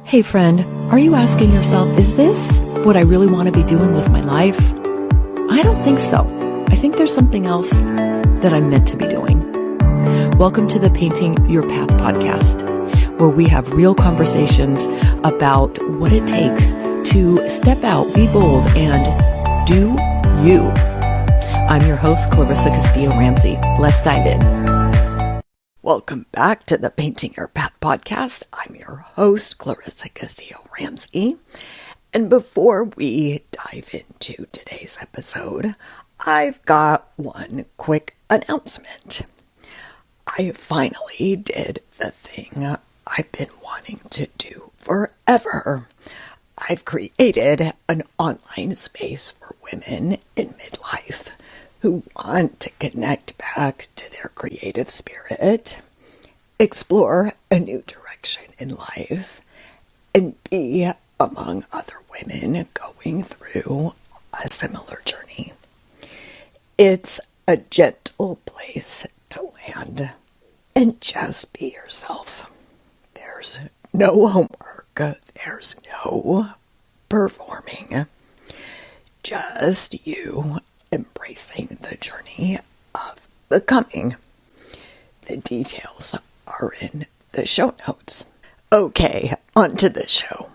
Hey friend, are you asking yourself, is this what I really want to be doing with my life? I don't think so. I think there's something else that I'm meant to be doing. Welcome to the Painting Your Path podcast, where we have real conversations about what it takes to step out, be bold, and do you. I'm your host, Clarissa Castillo-Ramsey. Let's dive in. Welcome back to the Painting Your Path podcast. I'm your host, Clarissa Castillo-Ramsey. And before we dive into today's episode, I've got one quick announcement. I finally did the thing I've been wanting to do forever. I've created an online space for women in midlife who want to connect back to their creative spirit, explore a new direction in life, and be among other women going through a similar journey. It's a gentle place to land and just be yourself. There's no homework, there's no performing, just you embracing the journey of becoming. The details are in the show notes. Okay, on to the show.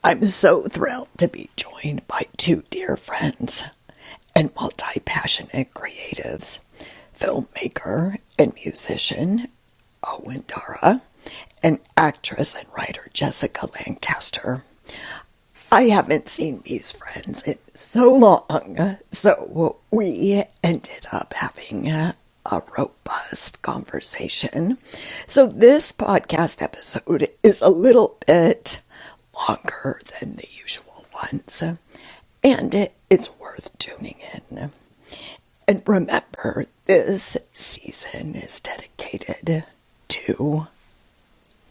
I'm so thrilled to be joined by two dear friends and multi-passionate creatives, filmmaker and musician Owen Dara, and actress and writer Jessica Lancaster. I haven't seen these friends in so long, so we ended up having a robust conversation. So this podcast episode is a little bit longer than the usual ones, and it's worth tuning in. And remember, this season is dedicated to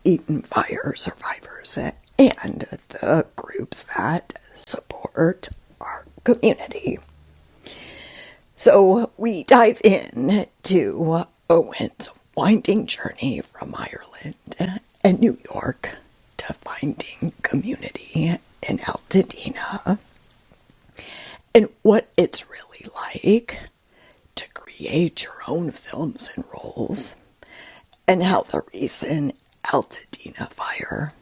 Eaton Fire survivors and the groups that support our community. So we dive in to Owen's winding journey from Ireland and New York to finding community in Altadena, and what it's really like to create your own films and roles, and how the recent Altadena fire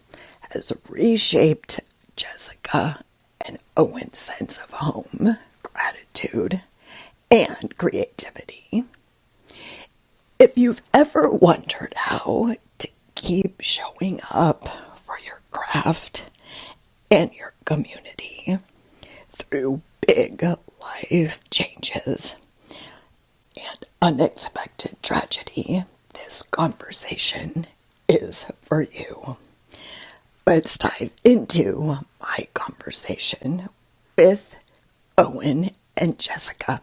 has reshaped Jessica and Owen's sense of home, gratitude, and creativity. If you've ever wondered how to keep showing up for your craft and your community through big life changes and unexpected tragedy, this conversation is for you. Let's dive into my conversation with Owen and Jessica.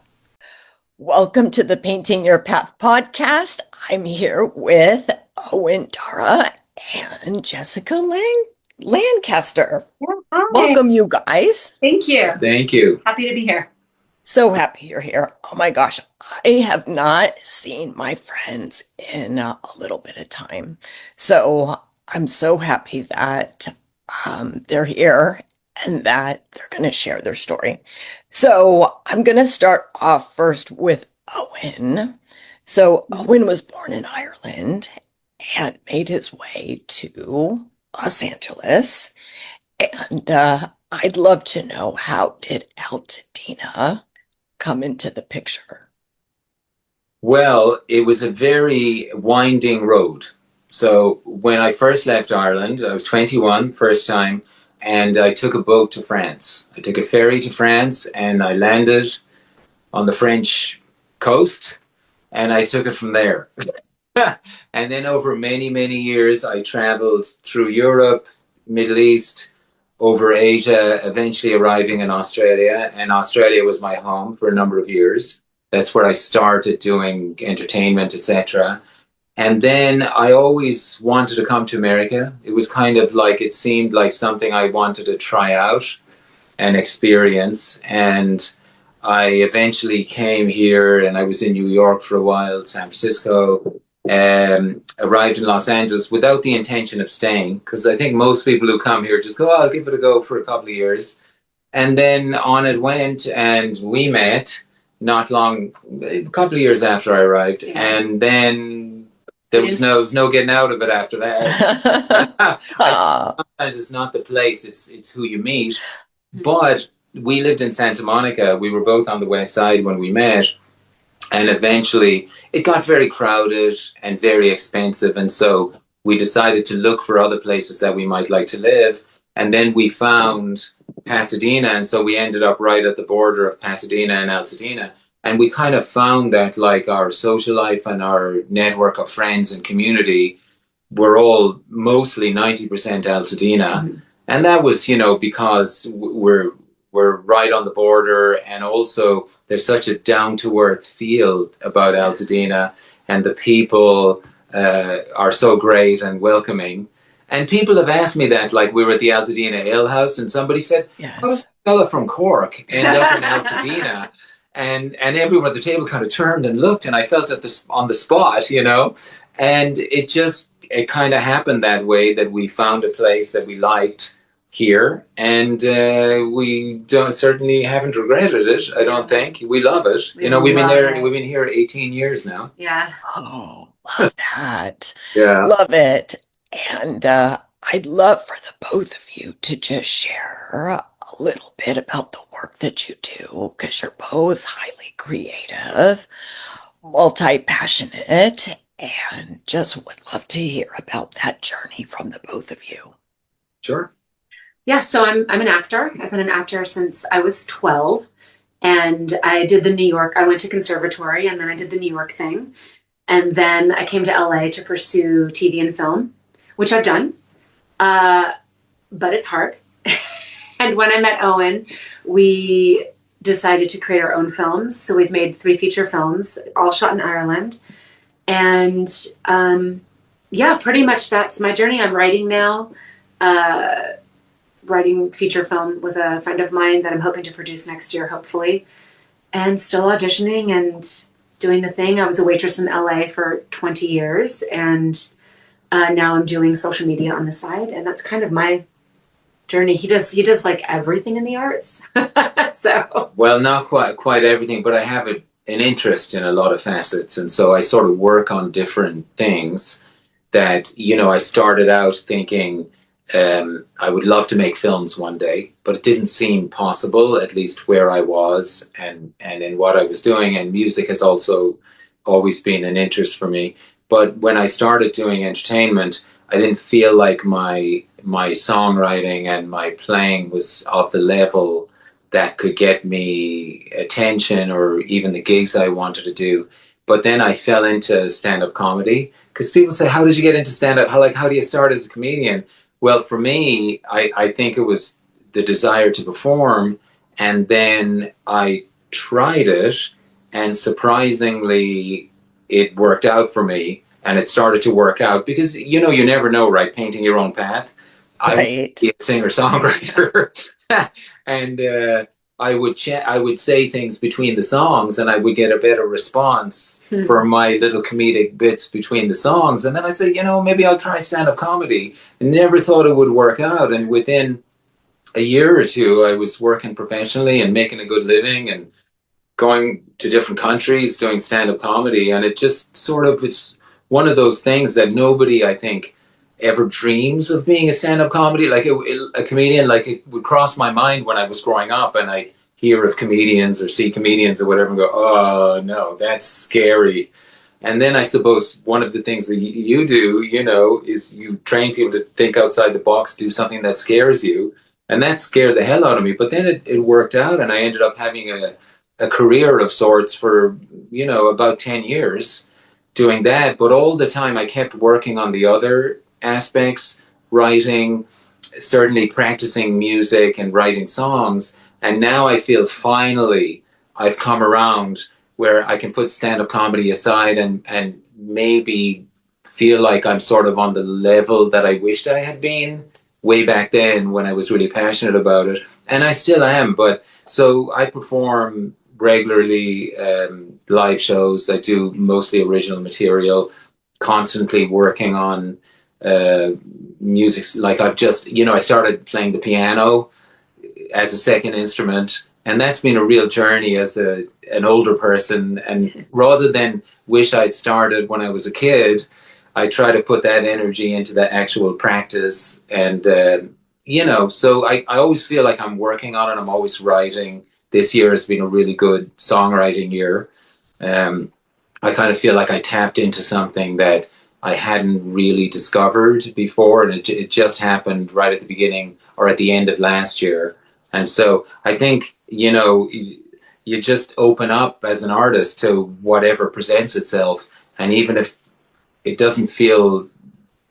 Welcome to the Painting Your Path podcast. I'm here with Owen Dara and Jessica Lancaster. Yeah, hi. Welcome, you guys. Thank you. Thank you. Happy to be here. So happy you're here. Oh my gosh, I have not seen my friends in a little bit of time. So I'm so happy that they're here and that they're going to share their story. So I'm going to start off first with Owen. So Owen was born in Ireland and made his way to Los Angeles. And I'd love to know, how did Altadena come into the picture? Well, it was a very winding road. So when I first left Ireland, I was 21, first time, and I took a boat to France. I took a ferry to France and I landed on the French coast and I took it from there. And then over many, many years, I traveled through Europe, Middle East, over Asia, eventually arriving in Australia. And Australia was my home for a number of years. That's where I started doing entertainment, etc. And then I always wanted to come to America. It was kind of like, it seemed like something I wanted to try out and experience. And I eventually came here and I was in New York for a while, San Francisco, arrived in Los Angeles without the intention of staying, because I think most people who come here just go, oh, I'll give it a go for a couple of years. And then on it went, and we met not long, a couple of years after I arrived, and then there was no getting out of it after that. Sometimes it's not the place; it's who you meet. But we lived in Santa Monica. We were both on the West Side when we met, and eventually it got very crowded and very expensive, and so we decided to look for other places that we might like to live. And then we found Pasadena, and so we ended up right at the border of Pasadena and Altadena. And we kind of found that like our social life and our network of friends and community were all mostly 90% Altadena. Mm-hmm. And that was, because we're right on the border, and also there's such a down-to-earth feel about Altadena, and the people are so great and welcoming. And people have asked me that, like we were at the Altadena Ale House, and somebody said, yes. "Oh, this fella from Cork ended up in Altadena," and everyone at the table kind of turned and looked, and I felt on the spot, and it kind of happened that way, that we found a place that we liked here, and we certainly haven't regretted it. I don't think. We love it. We've been here 18 years now. Yeah. Oh, love that. Yeah. Love it. And I'd love for the both of you to just share a little bit about the work that you do, because you're both highly creative, multi-passionate, and just would love to hear about that journey from the both of you. Sure. Yeah, so I'm an actor. I've been an actor since I was 12, and I did I went to conservatory, and then I did the New York thing. And then I came to LA to pursue TV and film, which I've done, but it's hard. And when I met Owen, we decided to create our own films. So we've made 3 feature films, all shot in Ireland. And pretty much that's my journey. I'm writing now, writing feature film with a friend of mine that I'm hoping to produce next year, hopefully, and still auditioning and doing the thing. I was a waitress in LA for 20 years, and now I'm doing social media on the side, and that's kind of my journey. He does like everything in the arts. So, well, not quite everything, but I have an interest in a lot of facets, and so I sort of work on different things that, I started out thinking I would love to make films one day, but it didn't seem possible, at least where I was and in what I was doing. And music has also always been an interest for me. But when I started doing entertainment, I didn't feel like my songwriting and my playing was of the level that could get me attention or even the gigs I wanted to do. But then I fell into stand-up comedy, because people say, how did you get into stand-up? How do you start as a comedian? Well, for me, I think it was the desire to perform, and then I tried it, and surprisingly, it worked out for me, and it started to work out, because, you never know, right? Painting your own path. Right. I would be a singer-songwriter, and I would say things between the songs, and I would get a better response for my little comedic bits between the songs. And then I said, maybe I'll try stand-up comedy. I never thought it would work out. And within a year or two, I was working professionally and making a good living and going to different countries doing stand-up comedy. And it just it's one of those things that nobody, I think, ever dreams of being a stand-up comedy, a comedian. Like, it would cross my mind when I was growing up, and I hear of comedians or see comedians or whatever and go, oh no, that's scary. And then I suppose one of the things that you do, is you train people to think outside the box, do something that scares you, and that scared the hell out of me. But then it worked out, and I ended up having a career of sorts for about 10 years doing that. But all the time I kept working on the other aspects, writing, certainly practicing music and writing songs. And now I feel finally I've come around where I can put stand-up comedy aside and maybe feel like I'm sort of on the level that I wished I had been way back then when I was really passionate about it. And I still am. But so I perform regularly, live shows. I do mostly original material. constantly working on music. Like I've just, I started playing the piano as a second instrument, and that's been a real journey as an older person. And rather than wish I'd started when I was a kid, I try to put that energy into the actual practice. And so I always feel like I'm working on it. I'm always writing. This year has been a really good songwriting year. I kind of feel like I tapped into something that I hadn't really discovered before, and it just happened right at the beginning or at the end of last year. And so I think, you just open up as an artist to whatever presents itself. And even if it doesn't feel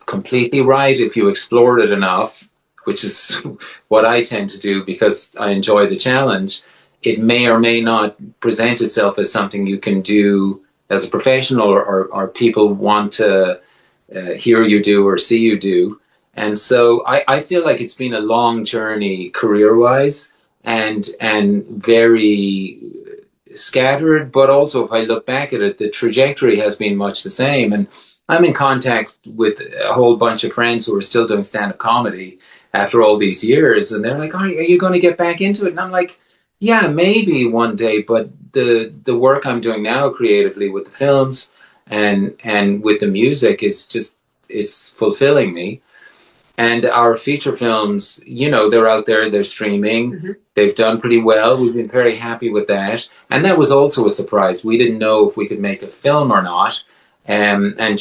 completely right, if you explore it enough, which is what I tend to do because I enjoy the challenge, it may or may not present itself as something you can do as a professional, or people want to hear you do or see you do. And so I feel like it's been a long journey career-wise, and very scattered, but also if I look back at it, the trajectory has been much the same. And I'm in contact with a whole bunch of friends who are still doing stand-up comedy after all these years, and they're like, "Oh, are you going to get back into it?" And I'm like, "Yeah, maybe one day." But the work I'm doing now creatively with the films and with the music is just, it's fulfilling me. And our feature films, they're out there, they're streaming. Mm-hmm. They've done pretty well. We've been very happy with that. And that was also a surprise. We didn't know if we could make a film or not. And I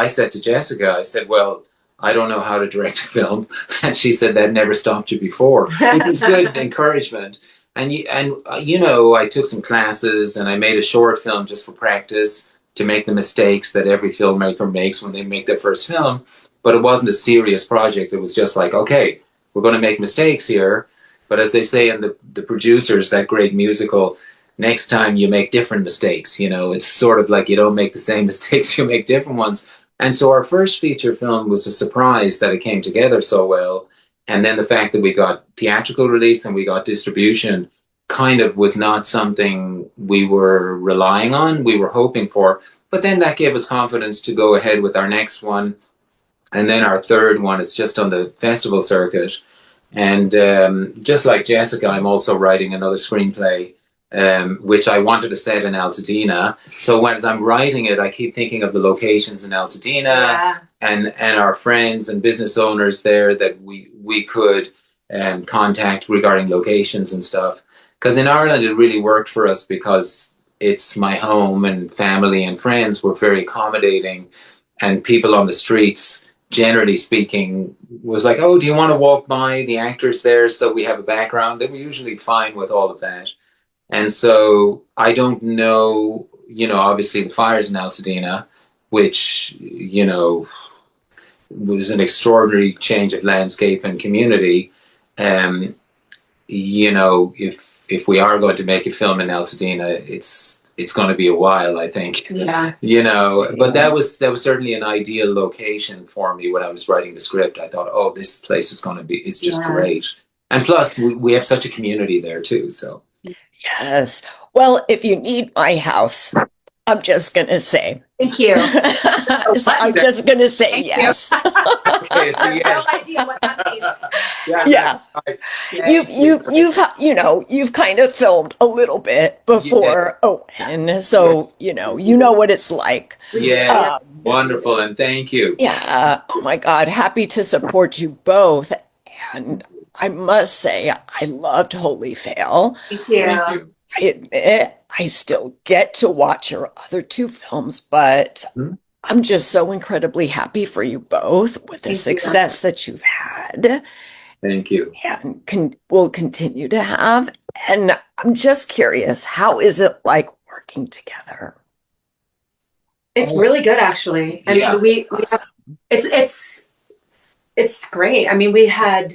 said to Jessica, I said, "Well, I don't know how to direct a film." And she said, "That never stopped you before," which was good encouragement. And I took some classes and I made a short film just for practice, to make the mistakes that every filmmaker makes when they make their first film. But it wasn't a serious project. It was just like, okay, we're going to make mistakes here. But as they say in the Producers, that great musical, next time you make different mistakes. It's sort of like you don't make the same mistakes, you make different ones. And so our first feature film was a surprise that it came together so well. And then the fact that we got theatrical release and we got distribution kind of was not something we were relying on, we were hoping for. But then that gave us confidence to go ahead with our next one. And then our third one is just on the festival circuit. And just like Jessica, I'm also writing another screenplay, which I wanted to set in Altadena. So as I'm writing it, I keep thinking of the locations in Altadena, and our friends and business owners there that we could contact regarding locations and stuff. Because in Ireland, it really worked for us because it's my home, and family and friends were very accommodating, and people on the streets, generally speaking, was like, "Oh, do you want to walk by the actors there so we have a background?" They were usually fine with all of that. And so I don't know, obviously the fires in Altadena, which, was an extraordinary change of landscape and community. If we are going to make a film in Altadena, it's going to be a while, I think. Yeah. But that was certainly an ideal location for me when I was writing the script. I thought, oh, this place is going to be, it's just great. And plus, we have such a community there too, so. Yes. Well, if you need my house, I'm just going to say. Thank you. I'm just going to say Thank yes. Okay, so yes. No idea what that means. Yeah. You've kind of filmed a little bit before Owen, so you know what it's like. Yeah, wonderful, and thank you. Yeah. Oh my God, happy to support you both. And I must say, I loved Holy Fail. Thank you. Thank you. I admit I still get to watch your other two films, but I'm just so incredibly happy for you both with the success that you've had. Thank you. And will continue to have. And I'm just curious, how is it like working together? It's really good, actually. I mean, we have, it's great. I mean, we had,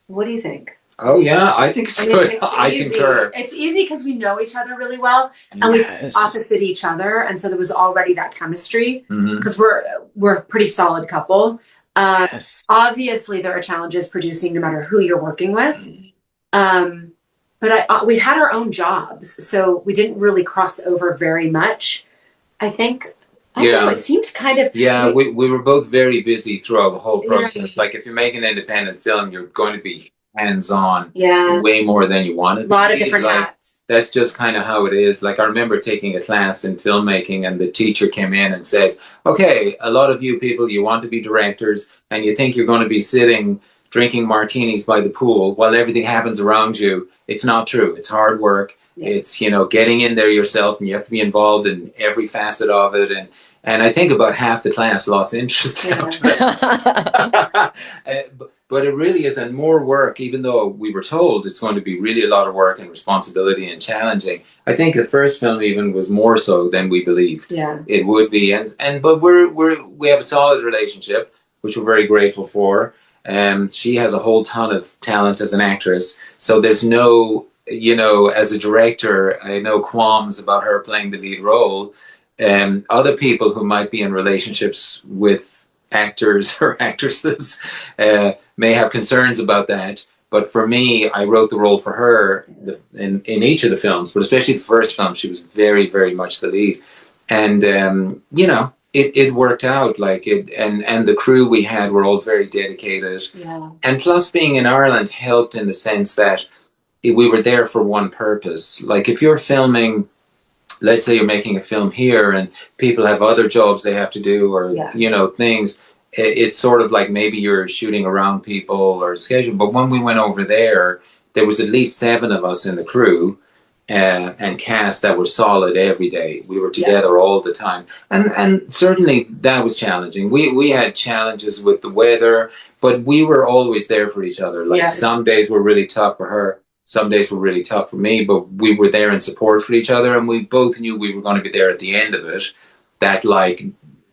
what do you think? Oh yeah, I think it's good. I concur. It's easy because we know each other really well, and we opposite each other, and so there was already that chemistry because we're a pretty solid couple. Obviously, there are challenges producing, no matter who you're working with. But we had our own jobs, so we didn't really cross over very much. I think I don't know, it seemed kind of... Yeah, we were both very busy throughout the whole process. Like, if you make an independent film, you're going to be hands-on way more than you want to be. A lot of different hats. That's just kind of how it is. Like, I remember taking a class in filmmaking, and the teacher came in and said, okay, a lot of you people, you want to be directors, and you think you're going to be sitting drinking martinis by the pool while everything happens around you. It's not true. It's hard work. Yeah. It's, you know, getting in there yourself, and you have to be involved in every facet of it. And I think about half the class lost interest after that. But it really is, and more work, even though we were told it's going to be really a lot of work and responsibility and challenging. I think the first film even was more so than we believed it would be. But we have a solid relationship, which we're very grateful for. She has a whole ton of talent as an actress. So there's no, you know, as a director, I know qualms about her playing the lead role. Other people who might be in relationships with actors or actresses may have concerns about that. But for me, I wrote the role for her in each of the films, but especially the first film, she was very, very much the lead. And, you know, it worked out like it. And the crew we had were all very dedicated. Yeah. And plus being in Ireland helped in the sense that we were there for one purpose. Like if you're filming, let's say you're making a film here and people have other jobs they have to do or, you know, things, it's sort of like maybe you're shooting around people or schedule. But when we went over there, there was at least 7 of us in the crew and cast that were solid every day. We were together all the time. And certainly that was challenging. We had challenges with the weather, but we were always there for each other. Like some days were really tough for her. Some days were really tough for me, but we were there in support for each other, and we both knew we were going to be there at the end of it, that like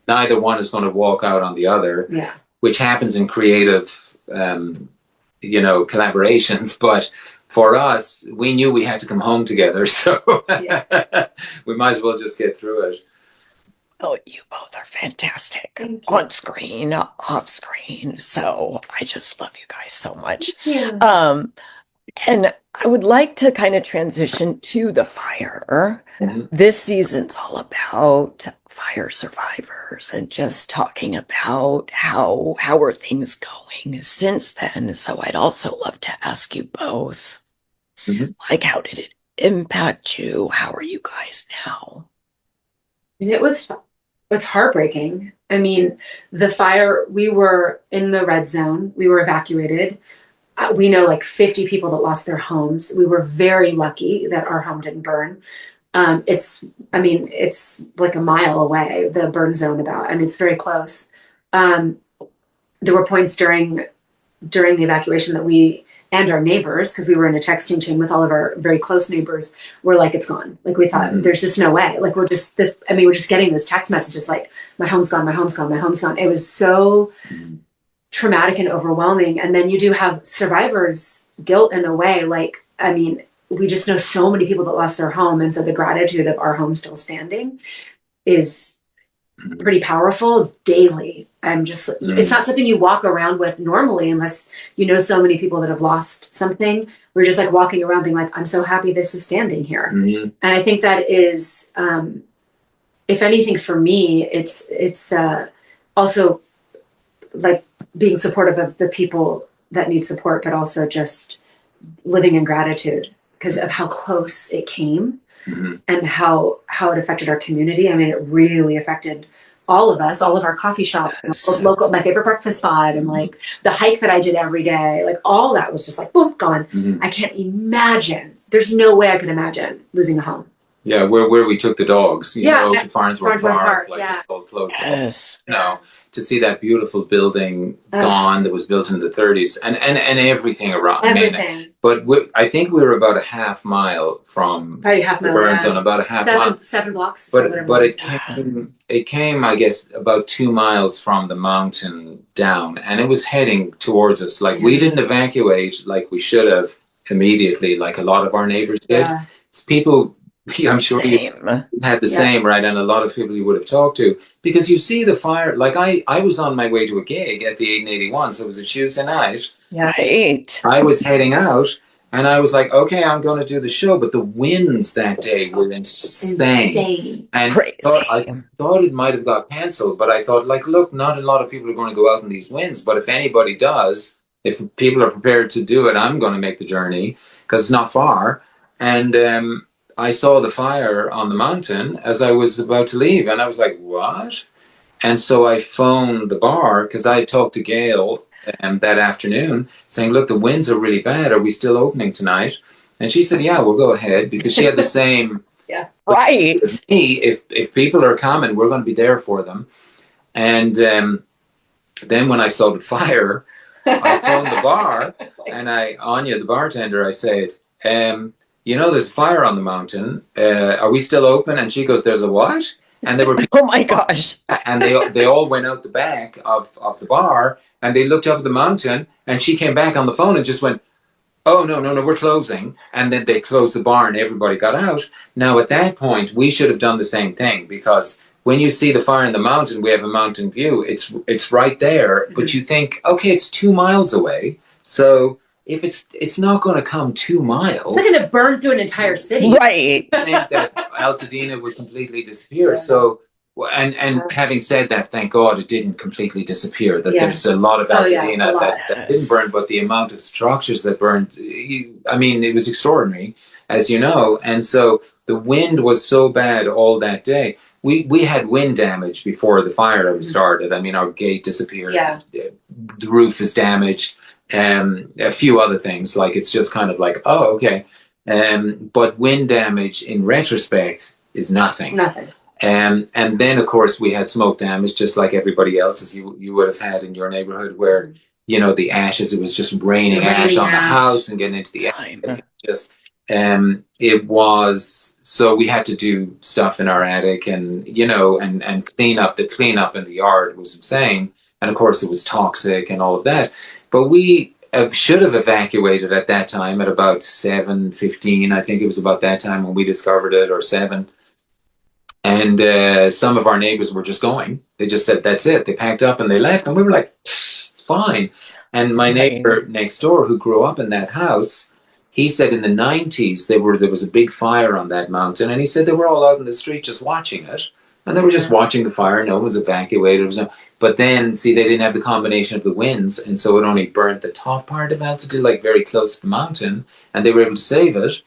neither one is going to walk out on the other, which happens in creative, you know, collaborations. But for us, we knew we had to come home together, so we might as well just get through it. Oh, you both are fantastic on screen, off screen. So I just love you guys so much. And I would like to kind of transition to The Fire. This season's all about fire survivors and just talking about how are things going since then. So I'd also love to ask you both, like, how did it impact you? How are you guys now? It's heartbreaking. I mean, The Fire, we were in the red zone. We were evacuated. We know like 50 people that lost their homes. We were very lucky that our home didn't burn. It's like a mile away, the burn zone it's very close. There were points during the evacuation that we and our neighbors, because we were in a texting chain with all of our very close neighbors, were like, it's gone. Like we thought, there's just no way. Like we're just getting those text messages like, my home's gone, my home's gone, my home's gone. It was so traumatic and overwhelming. And then you do have survivor's guilt in a way. Like, I mean, we just know so many people that lost their home. And so the gratitude of our home still standing is pretty powerful daily. It's not something you walk around with normally unless you know so many people that have lost something. We're just like walking around being like, I'm so happy this is standing here. And I think that is, if anything for me, it's also like being supportive of the people that need support, but also just living in gratitude because of how close it came and how it affected our community. I mean, it really affected all of us, all of our coffee shops, local, my favorite breakfast spot, and like the hike that I did every day, like all that was just like, boom, gone. I can't imagine. There's no way I could imagine losing a home. Yeah, where we took the dogs, you know, to Farnsworth Park, like it's called close. You know, to see that beautiful building gone that was built in the 30s and everything around. Everything. But I think we were about a half mile from the burn zone, about a half mile. 7 blocks. But it came, I guess, about 2 miles from the mountain down, and it was heading towards us. Like we didn't evacuate like we should have immediately, like a lot of our neighbors did. It's people. I'm sure you had the same, right? And a lot of people you would have talked to, because you see the fire. Like I was on my way to a gig at the 881, so it was a Tuesday night. Right. I was heading out, And I was like, okay, I'm going to do the show. But the winds that day were insane. And I thought it might have got cancelled, but I thought, like, look, not a lot of people are going to go out in these winds. But if anybody does, if people are prepared to do it, I'm going to make the journey because it's not far. And I saw the fire on the mountain as I was about to leave. And I was like, what? And so I phoned the bar because I had talked to Gail that afternoon saying, look, the winds are really bad. Are we still opening tonight? And she said, yeah, we'll go ahead, because she had the same. Yeah, right. Me, if people are coming, we're going to be there for them. And then when I saw the fire, I phoned the bar and Anya, the bartender, I said, there's a fire on the mountain. Are we still open? And she goes, there's a what? And there were people, oh my gosh. And they all went out the back of the bar, and they looked up at the mountain, and she came back on the phone and just went, oh, no, we're closing. And then they closed the bar and everybody got out. Now, at that point, we should have done the same thing, because when you see the fire in the mountain, we have a mountain view. It's right there, but you think, okay, it's 2 miles away. So if it's not going to come 2 miles. It's not going to burn through an entire city. Right. I think that Altadena would completely disappear. Yeah. So, and having said that, thank God it didn't completely disappear. That there's a lot of Altadena that didn't burn, but the amount of structures that burned, it was extraordinary, as you know. And so the wind was so bad all that day. We had wind damage before the fire started. I mean, our gate disappeared. Yeah. The roof is damaged. A few other things, like it's just kind of like, oh, okay. But wind damage in retrospect is nothing. Nothing. And then, of course, we had smoke damage, just like everybody else, as you would have had in your neighborhood, where, the ashes, it was just raining ash on the house and getting into the attic. It was, so we had to do stuff in our attic and clean up. The cleanup in the yard was insane. And of course, it was toxic and all of that. But we should have evacuated at that time at about 7:15. I think it was about that time when we discovered it, or 7. And some of our neighbors were just going. They just said, that's it. They packed up and they left. And we were like, it's fine. And my neighbor next door, who grew up in that house, he said in the 90s, there was a big fire on that mountain. And he said they were all out in the street just watching it. And they were just watching the fire. No one was evacuated. But then, see, they didn't have the combination of the winds. And so it only burnt the top part of Altitude, like very close to the mountain. And they were able to save it.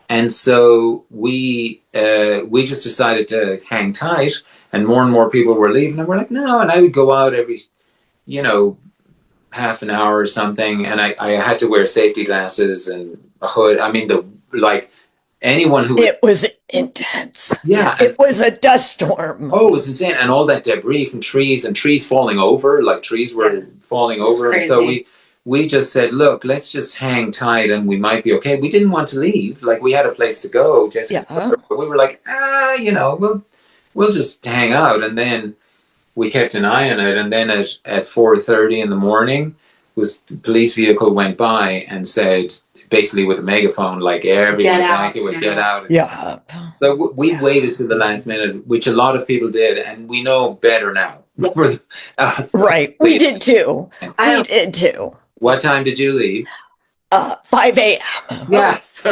And so we just decided to hang tight. And more people were leaving. And we're like, no. And I would go out every, half an hour or something. And I had to wear safety glasses and a hood. I mean, anyone who... It was intense. Yeah. It was a dust storm. Oh, it was insane. And all that debris from trees and trees falling over, like trees were falling over. And so we just said, look, let's just hang tight and we might be okay. We didn't want to leave. Like, we had a place to go. But we were like, we'll just hang out. And then we kept an eye on it. And then at 4:30 in the morning, the police vehicle went by and said, basically with a megaphone, like everyone would get out. Yeah. So we waited to the last minute, which a lot of people did, and we know better now. Right. We did too. We did too. What time did you leave? 5 a.m. Yes.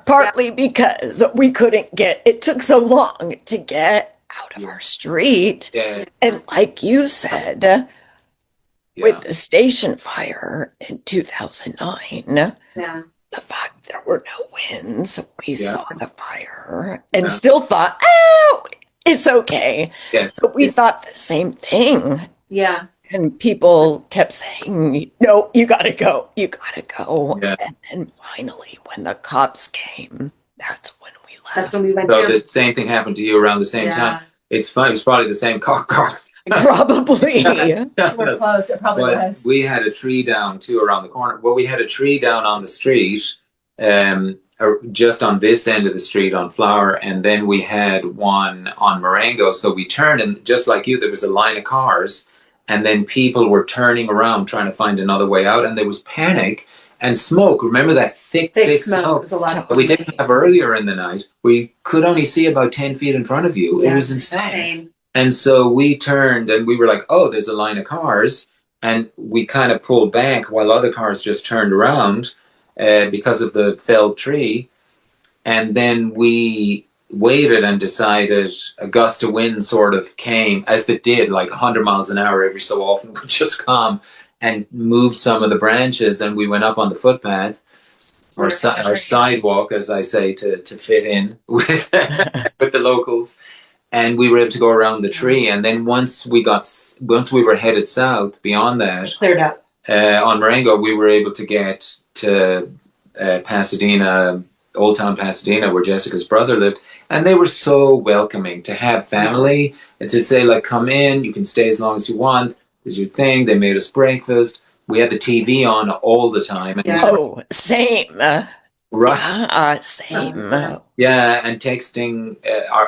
Partly because we couldn't it took so long to get out of our street. Yeah. And like you said, with the station fire in 2009, the fact there were no winds, we saw the fire and still thought, it's okay. Yes. So we thought the same thing. Yeah. And people kept saying, no, you gotta go. You gotta go. Yeah. And then finally, when the cops came, that's when we left. That's when we went So down. the same thing happened to you around the same time. It's fun. It was probably the same car. Probably. We're close. It probably was. We had a tree down too around the corner. Well, we had a tree down on the street, just on this end of the street on Flower, and then we had one on Marengo. So we turned, and just like you, there was a line of cars, and then people were turning around trying to find another way out, and there was panic and smoke. Remember that thick smoke? It was a lot. We didn't have earlier in the night. We could only see about 10 feet in front of you. It was insane. And so we turned and we were like, oh, there's a line of cars. And we kind of pulled back while other cars just turned around. because of the felled tree. And then we waited and decided a gust of wind sort of came, as it did, like 100 miles an hour every so often, would just come and moved some of the branches. And we went up on the footpath, or our sidewalk, as I say, to fit in with, with the locals. And we were able to go around the tree. And then once we were headed south beyond that, cleared up on Marengo, we were able to get to Pasadena, Old Town Pasadena, where Jessica's brother lived. And they were so welcoming to have family and to say, like, come in, you can stay as long as you want. Is your thing. They made us breakfast. We had the TV on all the time. And Oh, same. right. Same. Yeah, and texting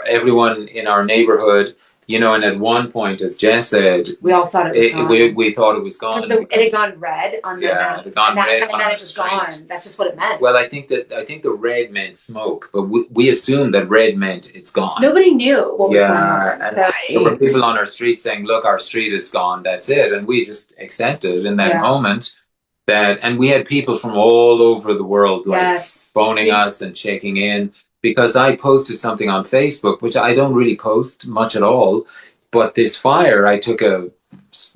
everyone in our neighborhood, you know, and at one point, as Jess said, we all thought it was gone. We thought it was gone. It had gone red on the map. It had gone and that red kind of on meant our it was street. gone. That's just what it meant. Well, I think the red meant smoke, but we assumed that red meant it's gone. Nobody knew what was going on. And there were people on our street saying, look, our street is gone, that's it. And we just accepted in that moment that, and we had people from all over the world, like phoning us and checking in, because I posted something on Facebook, which I don't really post much at all, but this fire, I took a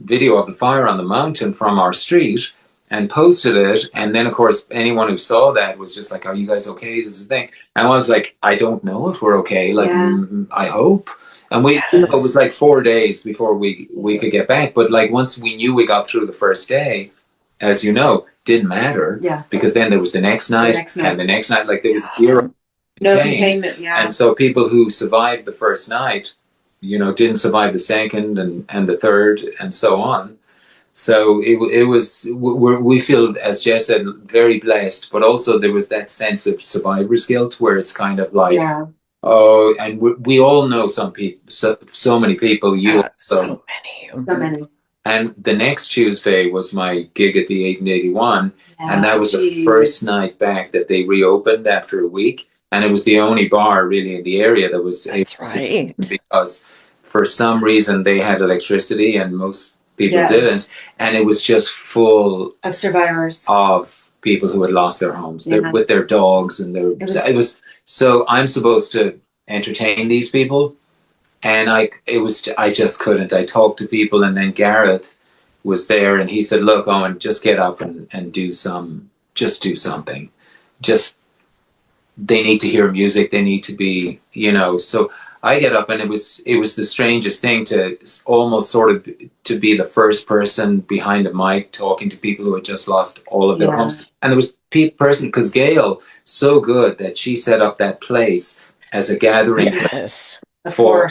video of the fire on the mountain from our street and posted it. And then, of course, anyone who saw that was just like, are you guys okay? This is the thing. And I was like, I don't know if we're okay. Like, I hope. And we, you know, it was like 4 days before we could get back. But like, once we knew we got through the first day, as you know, didn't matter. Yeah. Because then there was the next night and the next night, like there was zero. No containment, And so people who survived the first night, you know, didn't survive the second and the third and so on. So it was, we feel, as Jess said, very blessed, but also there was that sense of survivor's guilt where it's kind of like, oh, and we all know some people, so many people, so many. And the next Tuesday was my gig at the 8 and 81, and that was the first night back that they reopened after a week. And it was the only bar really in the area that was because for some reason they had electricity and most people didn't, and it was just full of survivors, of people who had lost their homes with their dogs and it was so I'm supposed to entertain these people, and I just couldn't. I talked to people, and then Gareth was there and he said, look, Owen, just get up and do something. They need to hear music. They need to be, you know. So I get up, and it was the strangest thing to almost sort of to be the first person behind the mic talking to people who had just lost all of their homes. And there was person, because Gail, so good that she set up that place as a gathering for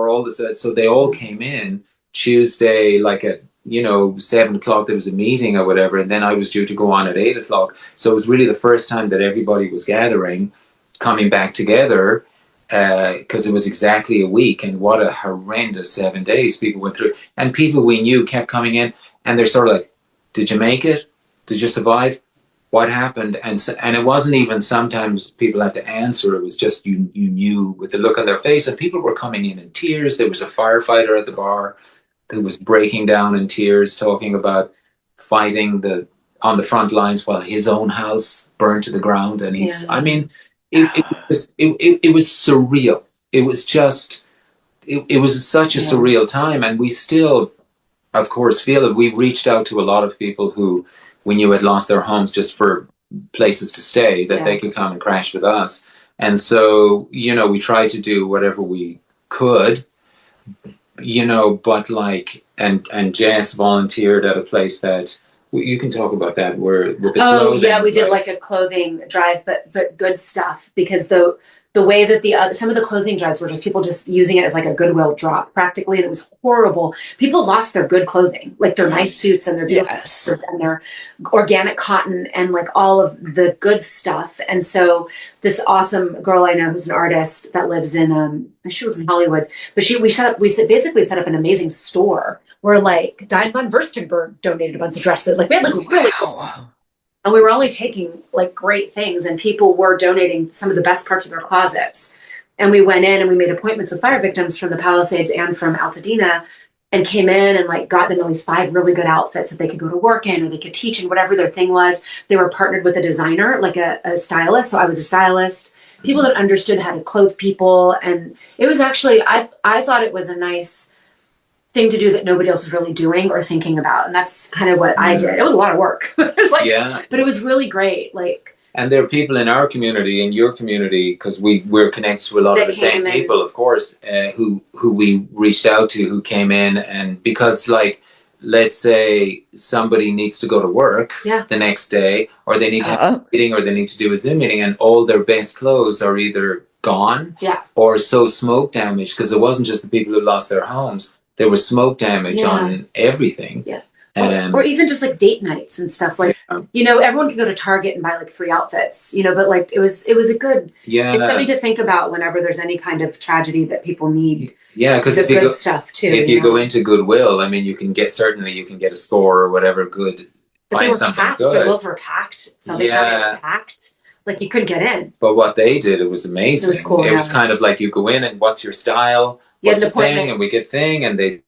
all this. So they all came in Tuesday, like at 7 o'clock, there was a meeting or whatever, and then I was due to go on at 8 o'clock. So it was really the first time that everybody was gathering, coming back together, because it was exactly a week, and what a horrendous 7 days people went through. And people we knew kept coming in, and they're sort of like, did you make it? Did you survive? What happened? And it wasn't even sometimes people had to answer. It was just you knew with the look on their face, and people were coming in tears. There was a firefighter at the bar who was breaking down in tears, talking about fighting on the front lines while his own house burned to the ground. And I mean, it was surreal. It was just, it was such a surreal time. And we still, of course, feel it. We reached out to a lot of people who we knew had lost their homes just for places to stay, that they could come and crash with us. And so, we tried to do whatever we could, but like, and Jess volunteered at a place that you can talk about that, where with the clothing. We did like a clothing drive, but good stuff, because the way that some of the clothing drives were just people just using it as like a Goodwill drop practically, and it was horrible. People lost their good clothing, like their nice suits and their beautiful and their organic cotton and like all of the good stuff. And so this awesome girl I know who's an artist that lives in she lives in Hollywood, but we basically set up an amazing store where like Diane von Furstenberg donated a bunch of dresses. Like we had like really and we were only taking like great things, and people were donating some of the best parts of their closets. And we went in and we made appointments with fire victims from the Palisades and from Altadena. and came in and like got them at least 5 really good outfits that they could go to work in or they could teach in, whatever their thing was. They were partnered with a designer, like a stylist. So I was a stylist, people that understood how to clothe people. And it was actually, I thought it was a nice thing to do that nobody else was really doing or thinking about. And that's kind of what I did. It was a lot of work. It was like, but it was really great. Like, and there are people in our community, in your community, because we're connected to a lot of the same people, of course, who we reached out to, who came in, and because, like, let's say somebody needs to go to work the next day, or they need to have a meeting, or they need to do a Zoom meeting, and all their best clothes are either gone or so smoke damaged, because it wasn't just the people who lost their homes, there was smoke damage on everything. Yeah. Or even just like date nights and stuff, like, you know, everyone can go to Target and buy like 3 outfits, you know, but like it was a good, it's something to think about whenever there's any kind of tragedy that people need. Yeah, because if you good go, stuff too. If you go into Goodwill, I mean, you can get a store or whatever good, but find something packed. good. Goodwills were packed. Sunday Target were packed. Like you couldn't get in. But what they did, it was amazing. It was cool. It was kind of like you go in and what's your style? What's your thing? And we get thing, and they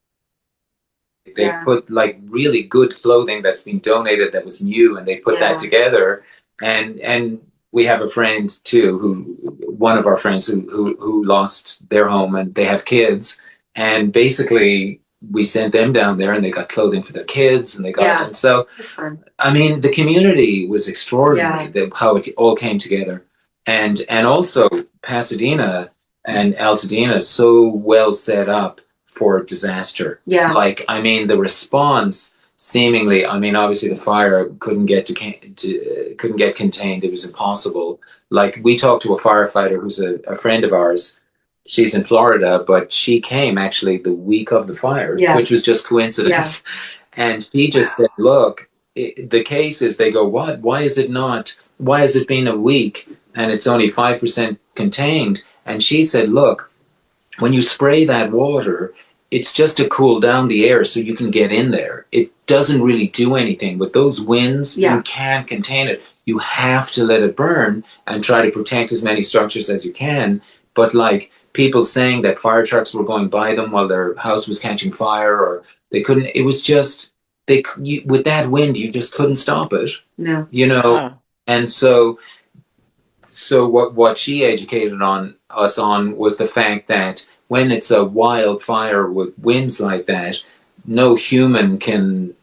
put like really good clothing that's been donated that was new, and they put that together. And we have a friend too, one of our friends who lost their home, and they have kids, and basically we sent them down there and they got clothing for their kids, and they got and so I mean the community was extraordinary, how it all came together. And also Pasadena and Altadena is so well set up for disaster. Like, I mean, the response seemingly, I mean, obviously the fire couldn't get contained. It was impossible. Like, we talked to a firefighter who's a friend of ours. She's in Florida, but she came actually the week of the fire, which was just coincidence. And she just said, look, the case is, they go, what? Why has it been a week and it's only 5% contained? And she said, look, when you spray that water, it's just to cool down the air so you can get in there. It doesn't really do anything. With those winds, you can't contain it. You have to let it burn and try to protect as many structures as you can. But like people saying that fire trucks were going by them while their house was catching fire, or they couldn't, it was just, with that wind, you just couldn't stop it. No. You know? And so what she educated us on was the fact that when it's a wildfire with winds like that, no human can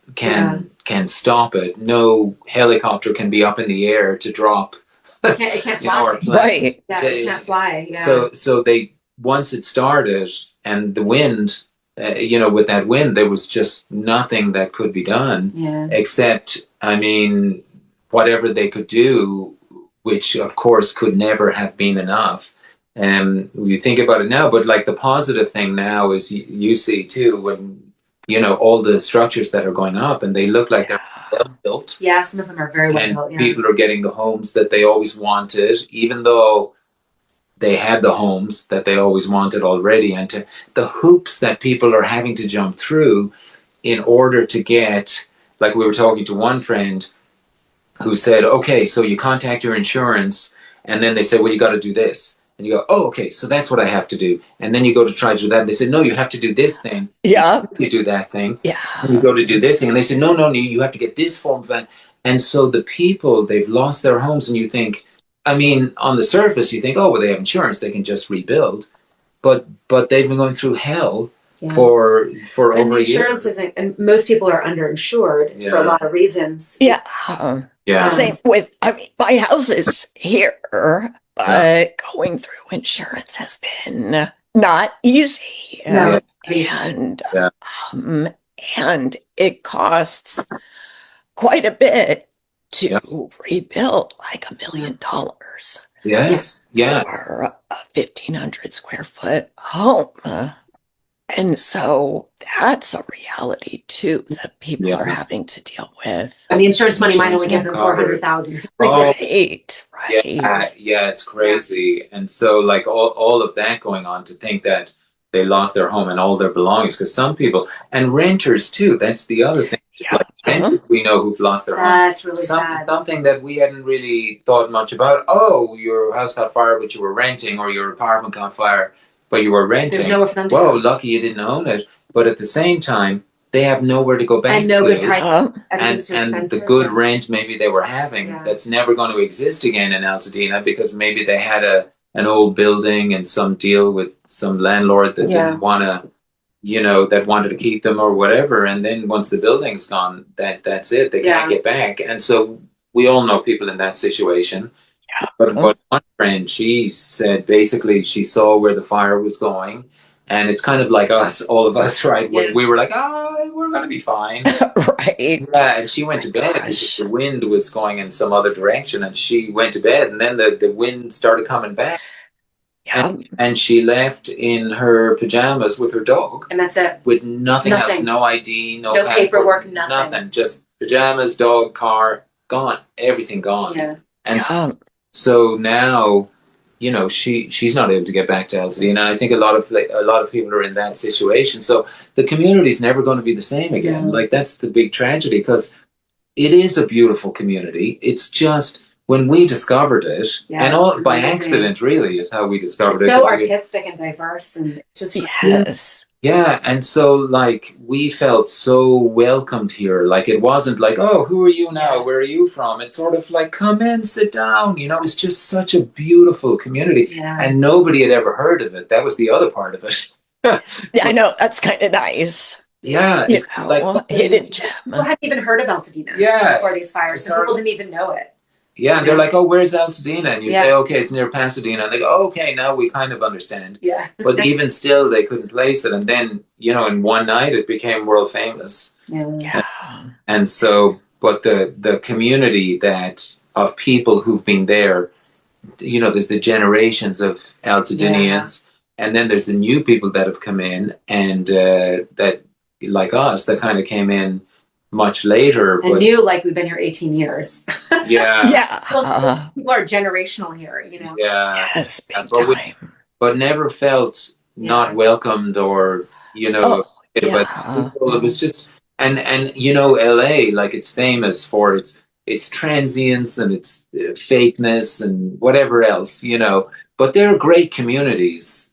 stop it. No helicopter can be up in the air to drop. It can't fly. Right. Yeah, it can't fly. Yeah. So they, once it started, and the wind, with that wind, there was just nothing that could be done. Except, I mean, whatever they could do, which of course could never have been enough. You think about it now, but like the positive thing now is you see too, when, all the structures that are going up and they look like they're well built. Yeah, some of them are very well built. And people are getting the homes that they always wanted, even though they had the homes that they always wanted already. And the hoops that people are having to jump through in order to get, like we were talking to one friend who said, okay, so you contact your insurance, and then they say, well, you got to do this. And you go, oh, okay, so that's what I have to do. And then you go to try to do that. And they said, no, you have to do this thing. Yeah. You do that thing. Yeah. And you go to do this thing. And they said, no, you have to get this form of that. And so the people, they've lost their homes. And you think, I mean, on the surface, you think, oh, well, they have insurance. They can just rebuild. But they've been going through hell for over a year. Insurance isn't, and most people are underinsured for a lot of reasons. Yeah. Same with, my house is here. But going through insurance has been not easy. No. And it costs quite a bit to rebuild, like $1 million. Yes. Yeah. For a 1,500 square foot home. And so that's a reality too that people are having to deal with. And the insurance money might only give them $400,000. Right. Yeah, it's crazy. And so like all of that going on, to think that they lost their home and all their belongings, because some people, and renters too, that's the other thing. Like renters we know who've lost their home. That's really sad. Something that we hadn't really thought much about. Oh, your house caught fire, but you were renting, or your apartment caught fire, but you were renting. There's nowhere for them to go. go. Lucky you didn't own it. but at the same time, they have nowhere to go back And no to. good price. Yeah. Everything's too And the expensive. good rent maybe they were having, Yeah. that's never going to exist again in Altadena, because maybe they had an old building and some deal with some landlord that Yeah. didn't want to, that wanted to keep them or whatever. And then once the building's gone, that's it. They can't Yeah. get back. And so we all know people in that situation. Yeah. But one friend, she said basically she saw where the fire was going. And it's kind of like us, all of us, right? Yeah. We were like, oh, we're going to be fine. Right. Yeah, and she went to bed because Gosh. the wind was going in some other direction, and she went to bed, and then the wind started coming back, Yeah. and she left in her pajamas with her dog, And that's it. with nothing else, Nothing. no ID, no No passport, paperwork, nothing. just pajamas, dog, car, gone, everything gone. Yeah. And Yeah. so now, she's not able to get back to Altadena, and I think a lot of people are in that situation. So the community is never going to be the same again. Yeah. Like, that's the big tragedy, because it is a beautiful community. It's just when we discovered it, Yeah, and all by amazing. accident, really, is how we discovered it. So artistic and diverse, and just Yes. Yeah, and so like we felt so welcomed here. Like, it wasn't like, oh, who are you now? Where are you from? It's sort of like, come in, sit down. It's just such a beautiful community, Yeah. and nobody had ever heard of it. That was the other part of it. Yeah, I know. That's kind of nice. Yeah, You it's know, like hidden gem. People hadn't even heard of Altadena Yeah. before these fires, so people didn't even know it. yeah, and they're like, oh, where's Altadena? And you Yeah. say, okay, it's near Pasadena. And they go, oh, okay, now we kind of understand. Yeah. But even still, they couldn't place it. And then, in one night, it became world famous. Yeah. Yeah. And so, but the community of people who've been there, there's the generations of Altadenians, and then there's the new people that have come in, and that, like us, that kind of came in much later. And But new, like we've been here 18 years. yeah, Yeah. Well, people are generational here, yeah, Yes, big but time. but never felt not welcomed, or Oh, but yeah. it was just, and LA, like, it's famous for its transience and its fakeness and whatever else, but there are great communities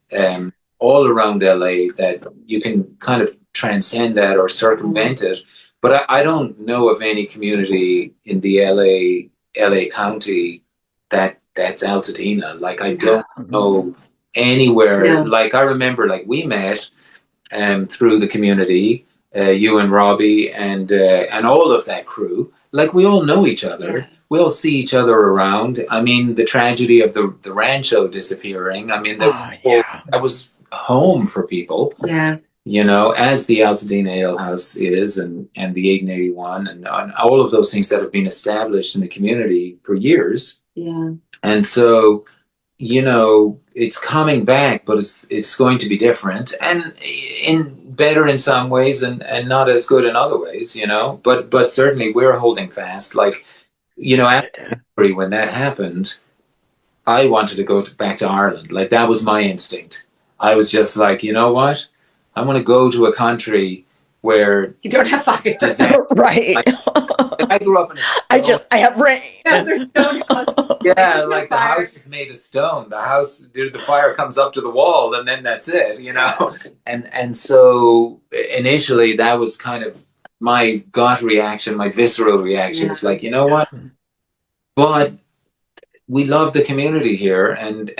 all around LA that you can kind of transcend that or circumvent it. But I don't know of any community in the LA County that's Altadena. Like, I don't know anywhere. No. Like, I remember, like, we met through the community, you and Robbie and all of that crew. Like, we all know each other. Yeah. We all see each other around. I mean, the tragedy of the rancho disappearing. I mean, that was home for people. Yeah. As the Altadena Ale House is, and the 881, and all of those things that have been established in the community for years. Yeah. And so, it's coming back, but it's going to be different, and better in some ways, and not as good in other ways, But certainly we're holding fast. Like, after when that happened, I wanted to go back to Ireland. Like, that was my instinct. I was just like, you know what? I want to go to a country where You don't have fire. Right. I grew up in I have rain. Yeah, there's no house. yeah, There's no like the fire. house is made of stone. The house, the fire comes up to the wall, and then that's it, And so initially, that was kind of my gut reaction, my visceral reaction. Yeah. It's like, you know what? But we love the community here, and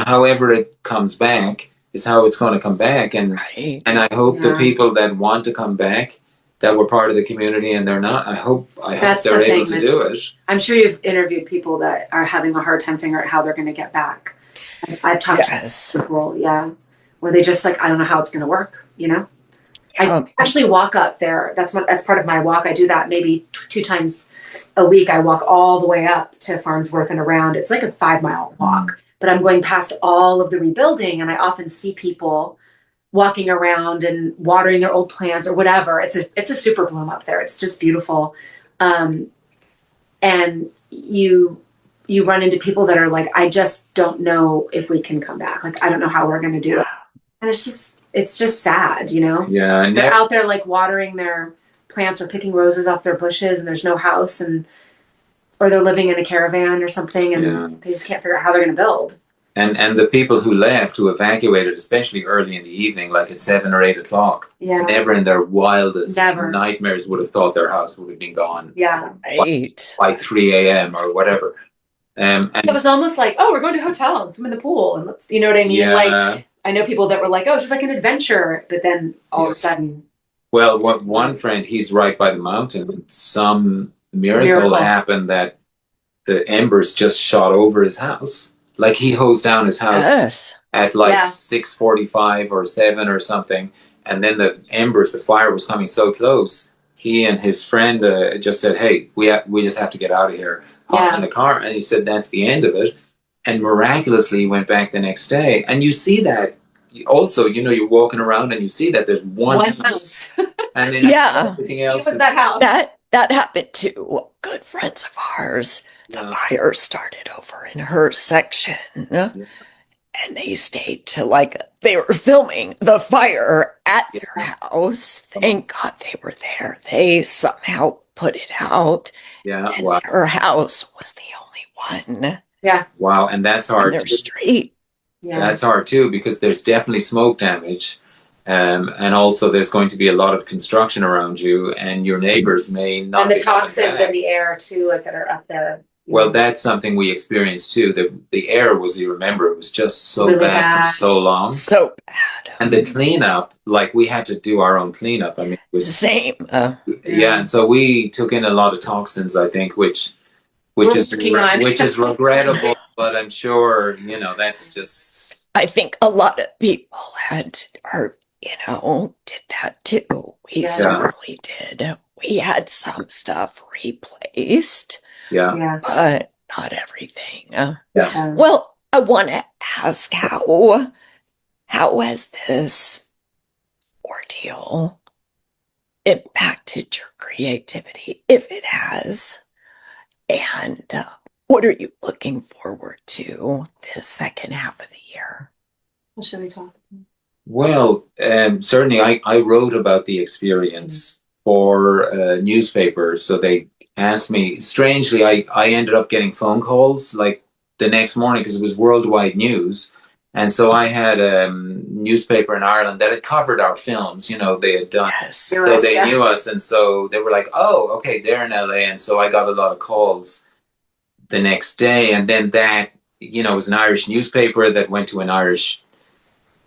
however it comes back is how it's going to come back, and Right. I hope the Yeah. people that want to come back, that were part of the community and they're not, I hope That's they're the able thing, to do it. I'm sure you've interviewed people that are having a hard time figuring out how they're going to get back. I've talked Yes. to people, where they just like, I don't know how it's going to work, I Um, actually walk up there. That's part of my walk. I do that maybe 2 times a week. I walk all the way up to Farnsworth and around. It's like a 5-mile walk, but I'm going past all of the rebuilding, and I often see people walking around and watering their old plants or whatever. It's a super bloom up there. It's just beautiful. And you run into people that are like, I just don't know if we can come back. Like, I don't know how we're going to do it. And it's just sad, Yeah, and They're out there like watering their plants or picking roses off their bushes, and there's no house, or they're living in a caravan or something, and they just can't figure out how they're going to build. And the people who left, who evacuated, especially early in the evening, like at 7 or 8 o'clock, never in their wildest nightmares would have thought their house would have been gone. By 3 a.m. or whatever. And it was almost like, oh, we're going to a hotel and swim in the pool, and let's, you know what I mean? Yeah. Like, I know people that were like, oh, it's just like an adventure, but then all of a sudden. Well, one friend, he's right by the mountain. Some miracle happened that the embers just shot over his house. Like he hosed down his house at like 6:45 or 7 or something, and then the embers, the fire was coming so close. He and his friend just said, "Hey, we just have to get out of here." Hopped in the car, and he said that's the end of it. And miraculously, he went back the next day. And you see that also. You know, you're walking around and you see that there's one house, and then everything else. That house. That happened to good friends of ours. The fire started over in her section, and they stayed to they were filming the fire at their house. Thank God they were there. They somehow put it out. Yeah, and her house was the only one. Yeah. Wow, and that's hard. On their street. Yeah, that's hard too because there's definitely smoke damage. And also there's going to be a lot of construction around you, and your neighbors may not. And the toxins in the air too, like that are up there. Well, that's something we experienced too. The air was, you remember, it was just so really bad for so long. So bad. And the cleanup, like we had to do our own cleanup. I mean, it was same. And so we took in a lot of toxins, I think, which is regrettable, but I'm sure, you know, that's just. I think a lot of people did that too. We certainly did. We had some stuff replaced. Yeah. But not everything. Well, I want to ask how has this ordeal impacted your creativity, if it has? And what are you looking forward to this second half of the year? What should we talk about? Well, certainly I wrote about the experience for a newspaper, so they asked me. Strangely, I ended up getting phone calls like the next morning because it was worldwide news. And so I had a newspaper in Ireland that had covered our films, you know, they had done. So they knew us. And so they were like, oh, okay, they're in LA. And so I got a lot of calls the next day. And then that, you know, was an Irish newspaper that went to an Irish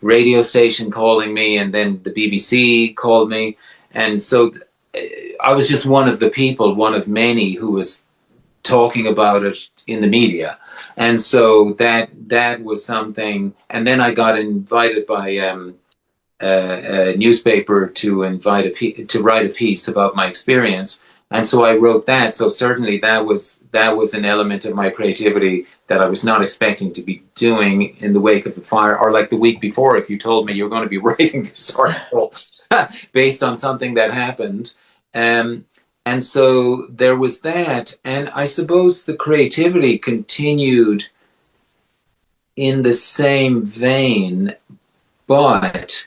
radio station calling me. And then the BBC called me. And so I was just one of the people, one of many who was talking about it in the media. And so that was something. And then I got invited by a newspaper to write a piece about my experience. And so I wrote that. So certainly that was an element of my creativity that I was not expecting to be doing in the wake of the fire, or like the week before, if you told me you're going to be writing this article based on something that happened. And so there was that. And I suppose the creativity continued in the same vein, but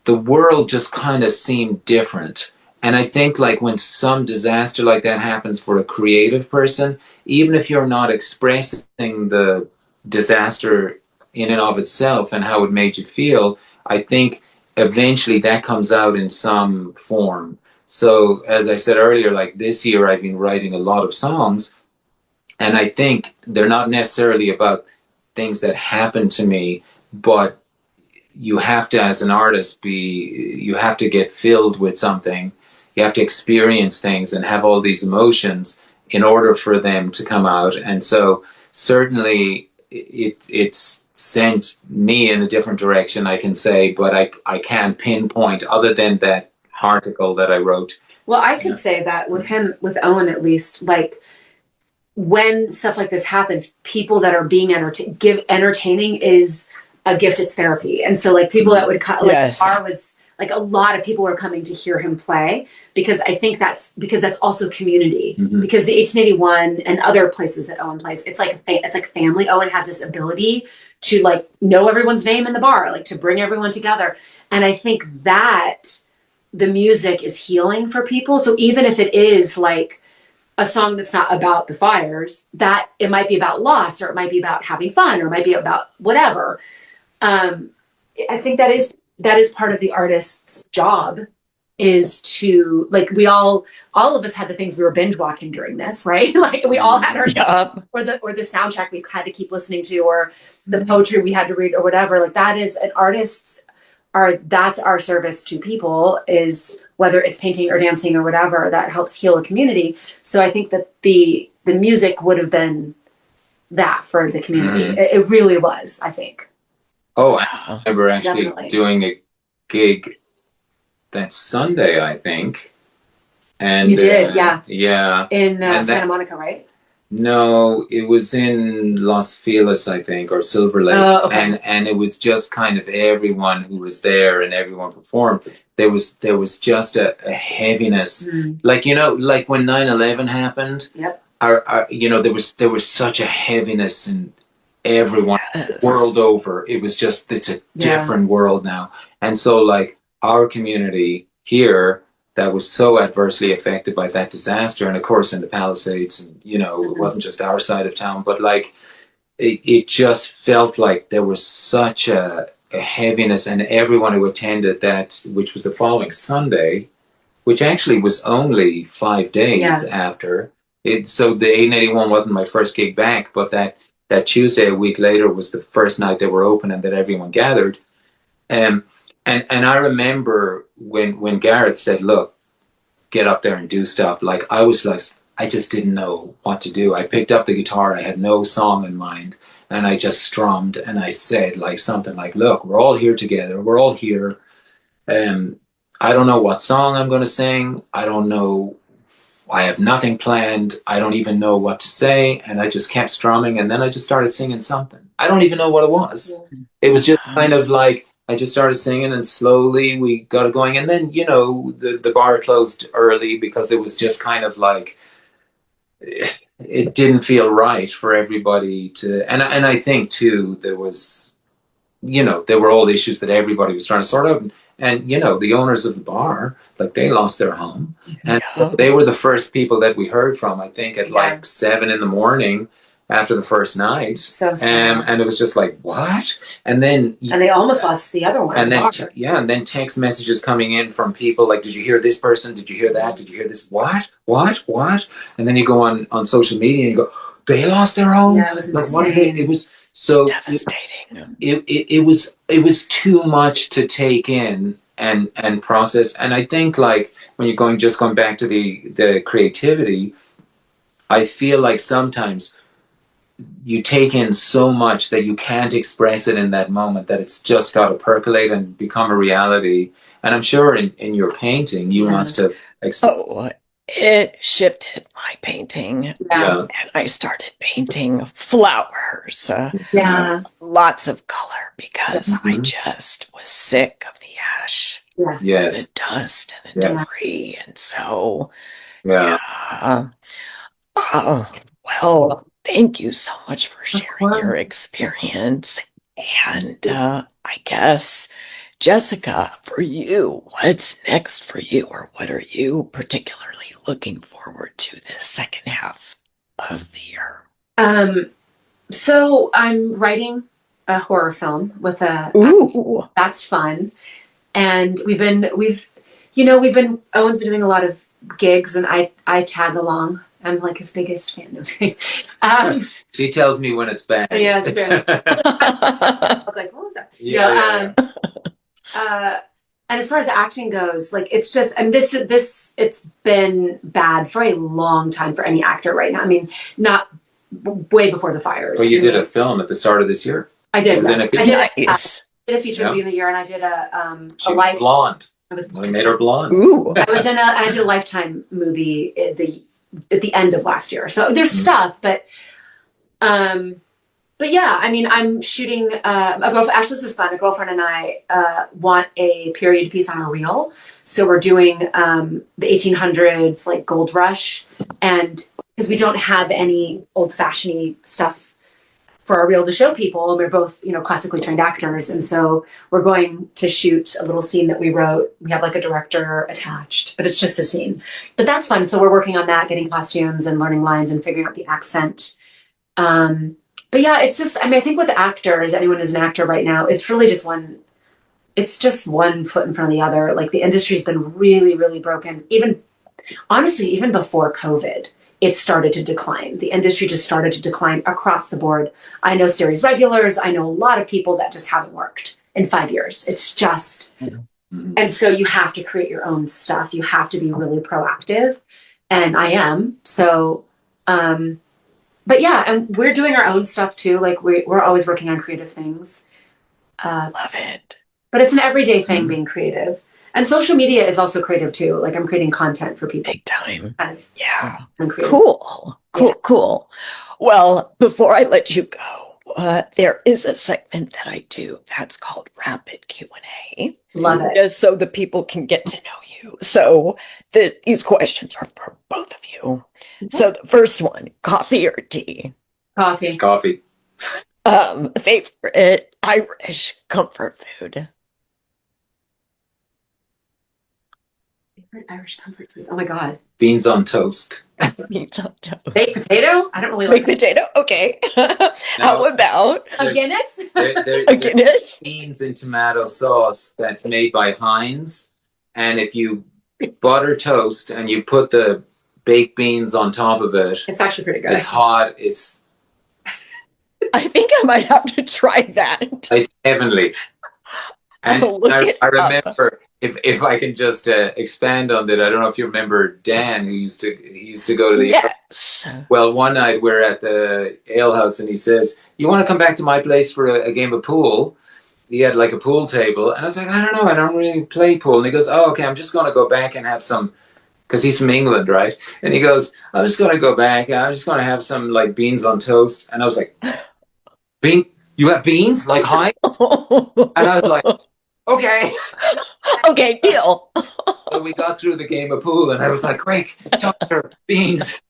the world just kind of seemed different. And I think like when some disaster like that happens for a creative person, even if you're not expressing the disaster in and of itself and how it made you feel, I think eventually that comes out in some form. So as I said earlier, like this year I've been writing a lot of songs, and I think they're not necessarily about things that happened to me, but you have to, as an artist, you have to get filled with something. You have to experience things and have all these emotions in order for them to come out. And so certainly it's sent me in a different direction, I can say, but I can't pinpoint other than that article that I wrote. Well, I could say that with Owen at least, like when stuff like this happens, people that are being entertaining is a gift. It's therapy. And so like people that would was like a lot of people were coming to hear him play because I think that's also community. Mm-hmm. Because the 1881 and other places that Owen plays, it's like family. Owen has this ability to like know everyone's name in the bar, like to bring everyone together. And I think that the music is healing for people. So even if it is like a song that's not about the fires, that it might be about loss, or it might be about having fun, or it might be about whatever. I think that is part of the artist's job, is to, like, all of us had the things we were binge watching during this, right? Like we all had our or the soundtrack we had to keep listening to, or the poetry we had to read, or whatever. Like that is an artist's that's our service to people, is whether it's painting or dancing or whatever that helps heal a community. So I think that the music would have been that for the community. It really was, I think. Oh, I remember actually doing a gig that Sunday, I think. And you did, yeah. Yeah. In Santa Monica, right? No, it was in Los Feliz, I think, or Silver Lake. Oh, okay. And it was just kind of everyone who was there and everyone performed. There was just a heaviness. Like, like when 9/11 happened. Yep. There was such a heaviness in everyone world over. It was just, it's a different world now. And so like our community here that was so adversely affected by that disaster, and of course in the Palisades, and it wasn't just our side of town, but like it just felt like there was such a heaviness, and everyone who attended that, which was the following Sunday, which actually was only 5 days after it. So the 881 wasn't my first gig back, but that Tuesday a week later was the first night they were open and that everyone gathered. And I remember when Garrett said, look, get up there and do stuff, like I was like, I just didn't know what to do. I picked up the guitar, I had no song in mind, and I just strummed and I said like something like, look, we're all here together, we're all here. I don't know what song I'm going to sing. I don't know. I have nothing planned. I don't even know what to say. And I just kept strumming, and then I just started singing something. I don't even know what it was. It was just kind of like, I just started singing, and slowly we got it going. And then, the bar closed early because it was just kind of like, it didn't feel right for everybody to, and I think too, there was, there were all issues that everybody was trying to sort out. And, the owners of the bar, like they lost their home, and they were the first people that we heard from, I think at like 7 a.m. after the first night. So sad. And it was just like, what? And then they almost lost the other one. And then and then text messages coming in from people like, did you hear this person? Did you hear that? Did you hear this? What? And then you go on social media and you go, they lost their home. Yeah, it was insane. It was so devastating. It was too much to take in and process. And I think like when you're going back to the creativity, I feel like sometimes you take in so much that you can't express it in that moment, that it's just got to percolate and become a reality. And I'm sure in your painting, you must have it shifted my painting. And I started painting flowers. Lots of color, because I just was sick of the ash. Yes. The dust and the debris. And so, well, thank you so much for sharing your experience. And I guess, Jessica, for you, what's next for you, or what are you particularly looking forward to this second half of the year? So I'm writing a horror film with that's fun. And Owen's been doing a lot of gigs, and I tag along. I'm like his biggest fan. She tells me when it's bad. Yeah, it's bad. I'm like, what was that? And as far as acting goes, like it's just, and it's been bad for a long time for any actor right now. I mean, not way before the fires. Well, you did a film at the start of this year. I did. I did a feature movie in the year, and I did she was blonde. We made her blonde. Ooh. I did a Lifetime movie at the end of last year. So there's stuff, but yeah, I mean, I'm shooting actually this is fun. A girlfriend and I want a period piece on a reel. So we're doing the 1800s, like gold rush, and because we don't have any old fashioned stuff for our reel to show people, and we're both, classically trained actors. And so we're going to shoot a little scene that we wrote. We have like a director attached, but it's just a scene. But that's fun. So we're working on that, getting costumes and learning lines and figuring out the accent. But yeah, it's just, I think with actors, anyone who's an actor right now, it's really just one foot in front of the other. Like the industry's been really, really broken. Honestly, even before COVID, it started to decline. The industry just started to decline across the board. I know series regulars. I know a lot of people that just haven't worked in 5 years. It's just, and so you have to create your own stuff. You have to be really proactive. And I am. So, but yeah, and we're doing our own stuff too. Like we're always working on creative things. Love it. But it's an everyday thing being creative. And social media is also creative too. Like I'm creating content for people. Big time. Kind of Yeah. Cool. Cool. Well, before I let you go, there is a segment that I do that's called Rapid Q&A. Love it. Just so the people can get to know you. So these questions are for both of you. So the first one, coffee or tea? Coffee. Favorite Irish comfort food? Favorite Irish comfort food? Oh my God. Beans on toast. Beans on toast. Baked potato? I don't really like Baked potato? Okay. How about a Guinness? a Guinness? Beans in tomato sauce that's made by Heinz. And if you butter toast and you put the baked beans on top of it, It's actually pretty good. it's hot. I think I might have to try that. It's heavenly. And I'll look it I up. remember, if I can just expand on that, I don't know if you remember Dan, who used to go to the Yes. Well, one night we're at the ale house and he says, "You want to come back to my place for a game of pool?" He had like a pool table, and I was like, "I don't know, I don't really play pool." And he goes, "Oh, okay, I'm just going to go back and have some," because he's from England, right? And he goes, "I'm just going to go back and I'm just going to have some like beans on toast." And I was like, "You have beans? Like Heinz?" And I was like, "Okay." Okay, deal. So we got through the game of pool, and I was like, "Great, doctor, beans."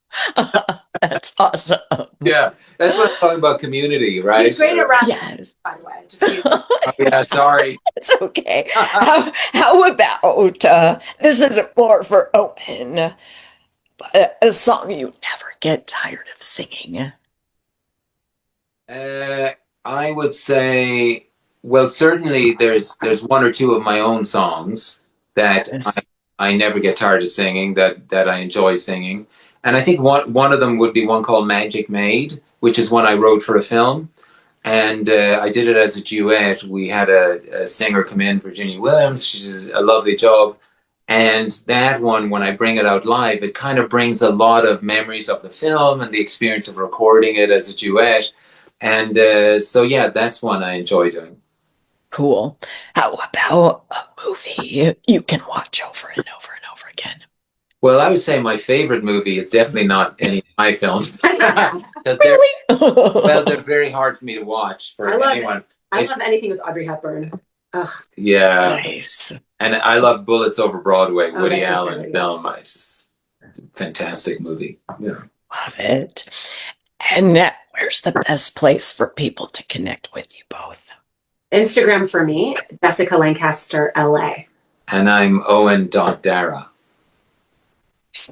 That's awesome. Yeah, that's what I'm talking about, community, right? He's great at rapping, Yes. by the way. Just so you know. Oh, yeah, sorry. It's okay. How about this is more for Owen, but a song you never get tired of singing? I would say, well, certainly there's one or two of my own songs that Yes. I never get tired of singing, that I enjoy singing. And I think one of them would be one called Magic Maid, which is one I wrote for a film. And I did it as a duet. We had a singer come in, Virginia Williams. She does a lovely job. And that one, when I bring it out live, it kind of brings a lot of memories of the film and the experience of recording it as a duet. And so, yeah, that's one I enjoy doing. Cool. How about a movie you can watch over and over and over again? Well, I would say my favorite movie is definitely not any of my films. 'Cause Really? they're very hard for me to watch for I love anyone. I love anything with Audrey Hepburn. Ugh. Yeah. Nice. And I love Bullets Over Broadway, Oh, Woody that's so Allen good, film. It's just a fantastic movie. Yeah. Love it. And where's the best place for people to connect with you both? Instagram for me, Jessica Lancaster, LA. And I'm Owen.Dara.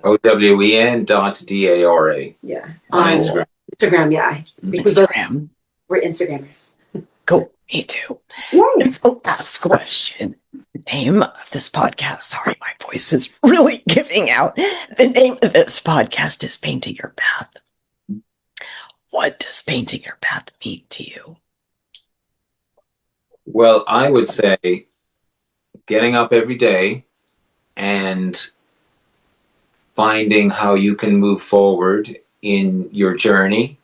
OWEN.DARA Yeah. on On Instagram. Instagram, yeah. Instagram. We're Instagrammers. Cool. Me too. Yay. And the last question. Name of this podcast. Sorry, my voice is really giving out. The name of this podcast is Painting Your Path. What does painting your path mean to you? Well, I would say getting up every day and finding how you can move forward in your journey.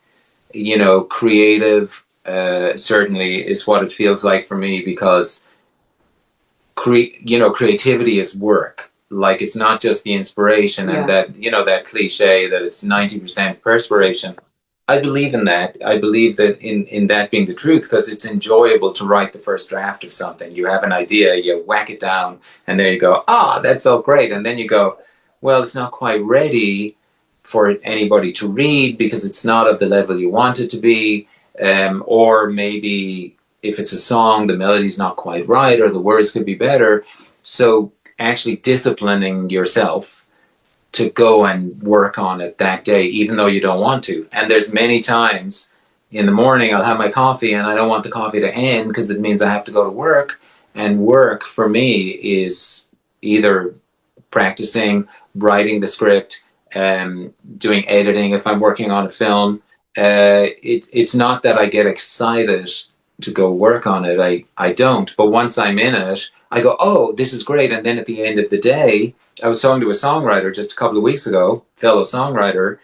You know, creative certainly is what it feels like for me, because creativity is work. Like, it's not just the inspiration and that cliche that it's 90% perspiration. I believe in that. I believe that in that being the truth, because it's enjoyable to write the first draft of something. You have an idea, you whack it down, and there you go, that felt great. And then you go, well, it's not quite ready for anybody to read because it's not of the level you want it to be. or maybe if it's a song, the melody's not quite right or the words could be better. So actually disciplining yourself to go and work on it that day, even though you don't want to. And there's many times in the morning I'll have my coffee and I don't want the coffee to end because it means I have to go to work. And work for me is either practicing, writing the script, doing editing if I'm working on a film. It's not that I get excited to go work on it. I don't. But once I'm in it, I go, oh, this is great. And then at the end of the day, I was talking to a songwriter just a couple of weeks ago, fellow songwriter,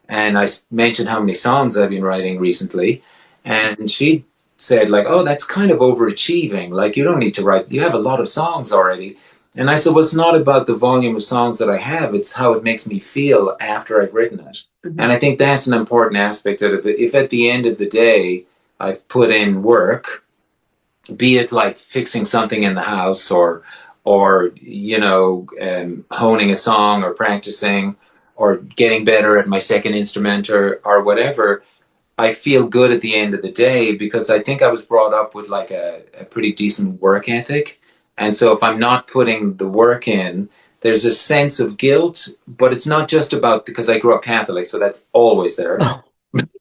and I mentioned how many songs I've been writing recently. And she said, like, oh, that's kind of overachieving. Like, you don't need to write, you have a lot of songs already. And I said, well, it's not about the volume of songs that I have, it's how it makes me feel after I've written it. Mm-hmm. And I think that's an important aspect of it. If at the end of the day, I've put in work, be it like fixing something in the house or you know, honing a song or practicing or getting better at my second instrument or whatever, I feel good at the end of the day because I think I was brought up with like a pretty decent work ethic. And so if I'm not putting the work in, there's a sense of guilt, but it's not just about, because I grew up Catholic, so that's always there. Oh,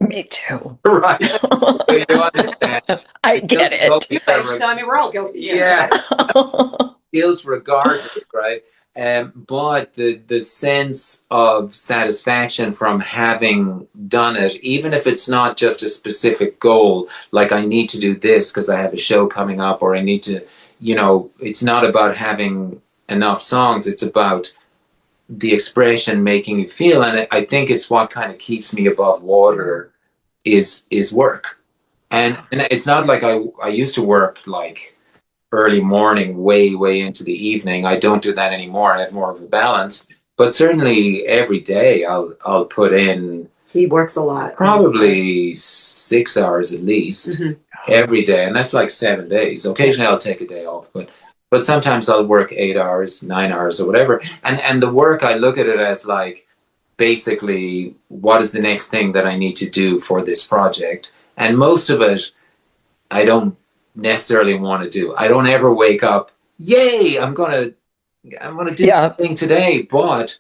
me too. Right. So you understand. I get it. I mean, we're all guilty. Yeah. Guilt regardless, right? But the sense of satisfaction from having done it, even if it's not just a specific goal, like I need to do this because I have a show coming up, or I need to, you know, it's not about having enough songs, it's about the expression making you feel. And I think it's what kind of keeps me above water is work. And it's not like I used to work like early morning, way into the evening. I don't do that anymore. I have more of a balance. But certainly every day I'll put in. He works a lot. Probably 6 hours at least every day, and that's like 7 days. Occasionally I'll take a day off, but sometimes I'll work 8 hours, 9 hours, or whatever. And the work, I look at it as like basically what is the next thing that I need to do for this project, and most of it I don't necessarily want to do. I don't ever wake up, yay, I'm gonna do something today. But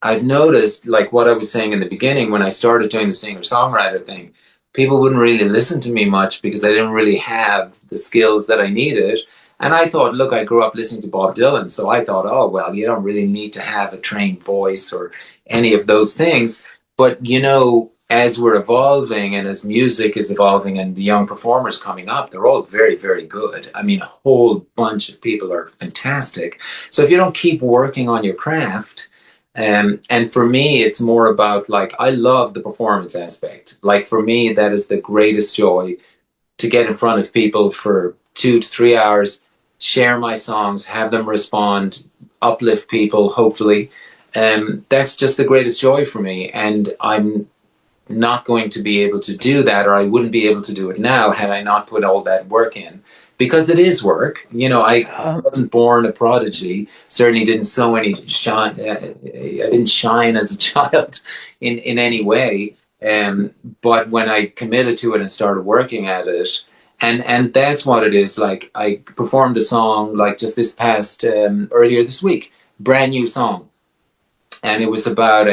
I've noticed, like what I was saying in the beginning, when I started doing the singer-songwriter thing, people wouldn't really listen to me much because I didn't really have the skills that I needed. And I thought, look, I grew up listening to Bob Dylan, so I thought, oh, well, you don't really need to have a trained voice or any of those things. But, you know, as we're evolving and as music is evolving and the young performers coming up, they're all very, very good. I mean, a whole bunch of people are fantastic. So if you don't keep working on your craft, and for me, it's more about like, I love the performance aspect. Like for me, that is the greatest joy, to get in front of people for 2 to 3 hours, share my songs, have them respond, uplift people, hopefully. That's just the greatest joy for me. And I'm not going to be able to do that, or I wouldn't be able to do it now had I not put all that work in. Because it is work. You know, I wasn't born a prodigy. Certainly didn't shine. I didn't shine as a child in any way. But when I committed to it and started working at it, and that's what it is. Like I performed a song like just this past earlier this week, brand new song, and it was about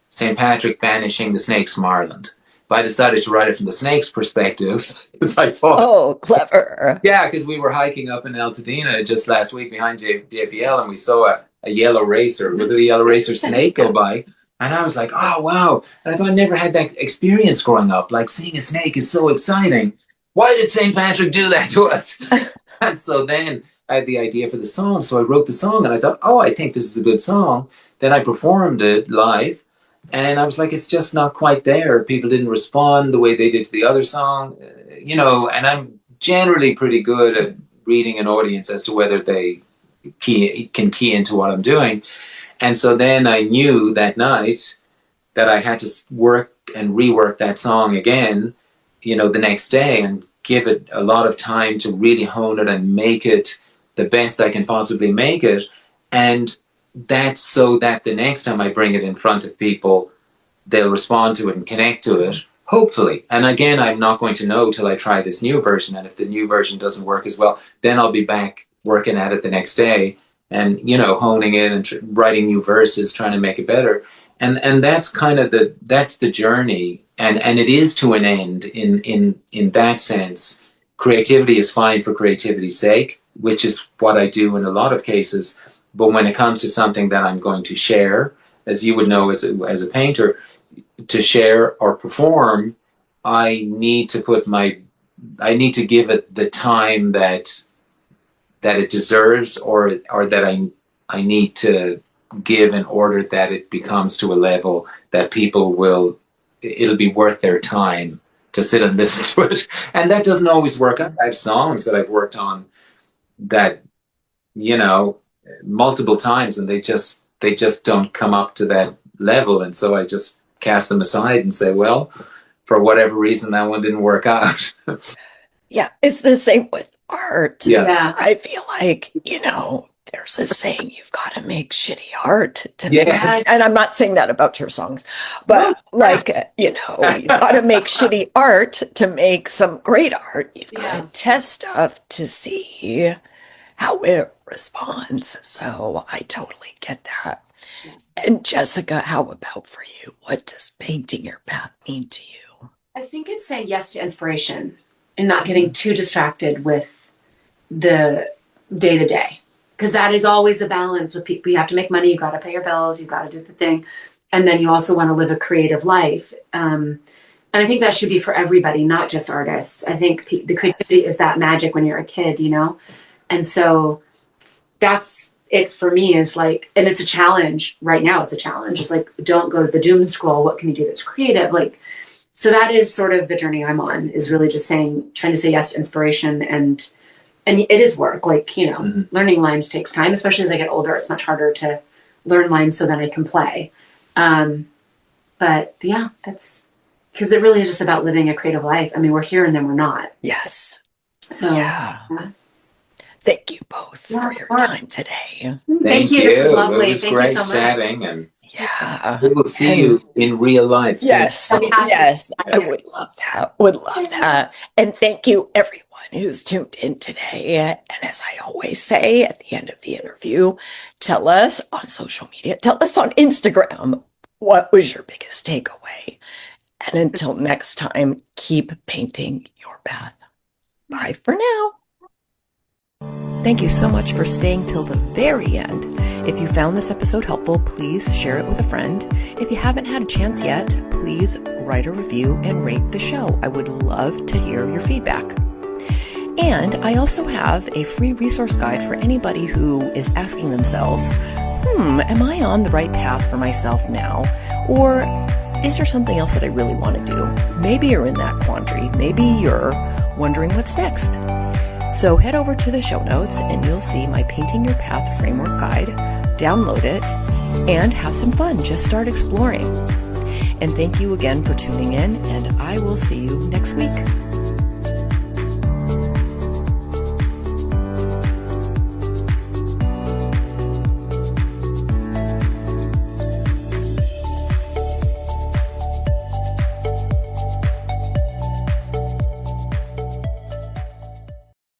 St. Patrick banishing the snakes from Ireland. But I decided to write it from the snake's perspective because I thought, oh, clever. Yeah, because we were hiking up in Altadena just last week behind JPL, and we saw a yellow racer. Was it a yellow racer snake go by? And I was like, oh, wow. And I thought I never had that experience growing up. Like seeing a snake is so exciting. Why did St. Patrick do that to us? And so then I had the idea for the song. So I wrote the song and I thought, oh, I think this is a good song. Then I performed it live. And I was like, it's just not quite there. People didn't respond the way they did to the other song, you know, and I'm generally pretty good at reading an audience as to whether they can key into what I'm doing. And so then I knew that night that I had to work and rework that song again, you know, the next day and give it a lot of time to really hone it and make it the best I can possibly make it. And that's so that the next time I bring it in front of people, they'll respond to it and connect to it, Hopefully. And again, I'm not going to know till I try this new version. And if the new version doesn't work as well, then I'll be back working at it the next day and, honing in and writing new verses, trying to make it better. And that's kind of that's the journey. And it is to an end in that sense. Creativity is fine for creativity's sake, which is what I do in a lot of cases. But when it comes to something that I'm going to share, as you would know as a painter, to share or perform, I need to give it the time that it deserves, or that I need to give in order that it becomes to a level that it'll be worth their time to sit and listen to it. And that doesn't always work out. I have songs that I've worked on that, multiple times, and they just don't come up to that level. And so I just cast them aside and say, well, for whatever reason, that one didn't work out. Yeah, it's the same with art. Yeah. I feel like, there's a saying, you've got to make shitty art to make, and I'm not saying that about your songs, but you've got to make shitty art to make some great art. You've got to test stuff to see how it responds. So I totally get that. And Jessica, how about for you? What does painting your path mean to you? I think it's saying yes to inspiration and not getting too distracted with the day-to-day. Because that is always a balance with people. You have to make money, you've got to pay your bills, you've got to do the thing. And then you also want to live a creative life. And I think that should be for everybody, not just artists. I think the creativity is that magic when you're a kid, And so that's it for me, is like, and it's a challenge right now. It's a challenge. It's like, don't go to the doom scroll. What can you do that's creative? So that is sort of the journey I'm on, is really just trying to say yes to inspiration. And it is work. Learning lines takes time, especially as I get older. It's much harder to learn lines so that I can play. But yeah, that's because it really is just about living a creative life. I mean, we're here and then we're not. Yes. So yeah. Thank you both for your time today. Thank you. This was lovely. It was Thank great you so much. chatting, and yeah, we will see you in real life. Yes, yes, I would love that. Would love that. And thank you, everyone who's tuned in today. And as I always say at the end of the interview, tell us on social media, tell us on Instagram, what was your biggest takeaway? And until next time, keep painting your path. Bye for now. Thank you so much for staying till the very end. If you found this episode helpful, please share it with a friend. If you haven't had a chance yet, please write a review and rate the show. I would love to hear your feedback. And I also have a free resource guide for anybody who is asking themselves, am I on the right path for myself now? Or is there something else that I really want to do? Maybe you're in that quandary. Maybe you're wondering what's next. So head over to the show notes and you'll see my Painting Your Path framework guide. Download it and have some fun. Just start exploring. And thank you again for tuning in, and I will see you next week.